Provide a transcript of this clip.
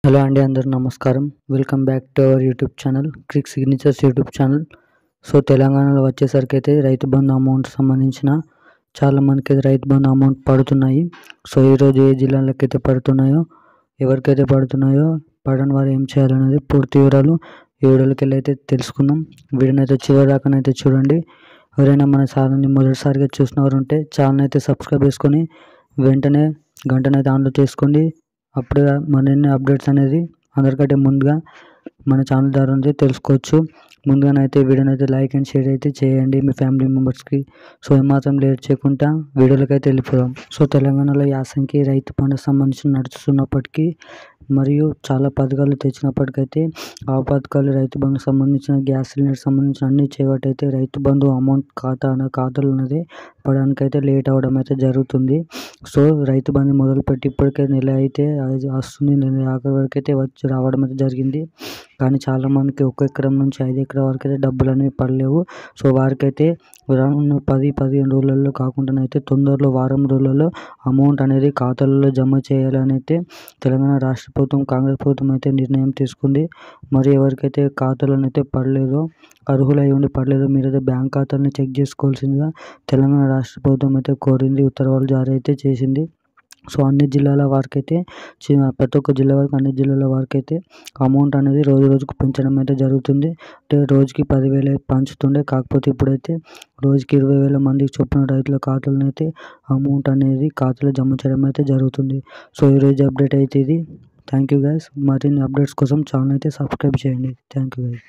Hello అండి, అందరూ నమస్కారం. Welcome back to our YouTube channel, Crick signatures YouTube channel. So తెలంగాణలో వచ్చేసరికి అయితే రైతు బంధు అమౌంట్ సంబంధించిన చాలా మందికి అయితే రైతు బంధు అమౌంట్ పడుతున్నాయి. సో ఈరోజు ఏ జిల్లాలకు అయితే పడుతున్నాయో, ఎవరికైతే పడుతున్నాయో, పడని వారు ఏం చేయాలనేది పూర్తి వివరాలు ఈ వీడియోలోకి వెళ్ళి అయితే తెలుసుకుందాం. వీడియోని అయితే చివరి దాకానైతే చూడండి. ఎవరైనా మన ఛానల్ని మొదటిసారిగా చూసిన వారు ఉంటే ఛానల్ అయితే సబ్స్క్రైబ్ చేసుకొని వెంటనే గంటనైతే ఆన్లో చేసుకోండి. అప్పుడే మరిన్ని అప్డేట్స్ అనేది అందరికంటే ముందుగా మన ఛానల్ ద్వారా అయితే తెలుసుకోవచ్చు. ముందుగానైతే వీడియోని అయితే లైక్ అండ్ షేర్ అయితే చేయండి మీ ఫ్యామిలీ మెంబర్స్కి. సో ఏమాత్రం లేట్ చేయకుండా వీడియోలోకి అయితే వెళ్ళిపోదాం. సో తెలంగాణలో యాసంగి రైతు పండుగ సంబంధించి నడుస్తున్నప్పటికీ మరియు చాలా పథకాలు తెచ్చినప్పటికైతే ఆ పథకాలు రైతు బంధుకు సంబంధించిన గ్యాస్ సిలిండర్ సంబంధించిన అన్ని చేయబట్టయితే రైతు బంధు అమౌంట్ ఖాతాలు అనేది పడడానికైతే లేట్ అవ్వడం అయితే జరుగుతుంది. సో రైతు బంధు మొదలుపెట్టి ఇప్పటికే నెల అయితే వస్తుంది, నెల ఆఖరి వరకు అయితే వచ్చి రావడం అయితే జరిగింది. కానీ చాలామందికి 1 ఎకరం నుంచి 5 ఎకరాల వరకు అయితే డబ్బులు అనేవి పడలేవు. సో వారికైతే రానున్న 10-15 రోజులలో కాకుండానైతే తొందరలో వారం రోజులలో అమౌంట్ అనేది ఖాతాలలో జమ చేయాలని అయితే తెలంగాణ రాష్ట్ర ప్రభుత్వం, కాంగ్రెస్ ప్రభుత్వం అయితే నిర్ణయం తీసుకుంది. మరి ఎవరికైతే ఖాతాలను అయితే పడలేదో, అర్హులై ఉండి పడలేదో, మీరైతే బ్యాంక్ ఖాతాలను చెక్ చేసుకోవాల్సిందిగా తెలంగాణ రాష్ట్ర ప్రభుత్వం అయితే కోరింది, ఉత్తర్వులు జారీ అయితే చేసింది. సో అన్ని జిల్లాల వారికైతే ప్రతి ఒక్క జిల్లా వరకు అన్ని జిల్లాల వారికైతే అమౌంట్ అనేది రోజు రోజుకు పెంచడం అయితే జరుగుతుంది. అంటే రోజుకి 10,000 పంచుతుండే, కాకపోతే ఇప్పుడైతే రోజుకి 20,000 మందికి చొప్పున రైతుల ఖాతాలను అయితే అమౌంట్ అనేది ఖాతాలో జమ చేయడం అయితే జరుగుతుంది. సో ఈరోజు అప్డేట్ అయితే ఇది. Thank you guys. మరిన్ని అప్డేట్స్ కోసం ఛానల్ అయితే సబ్స్క్రైబ్ చేయండి. Thank you guys.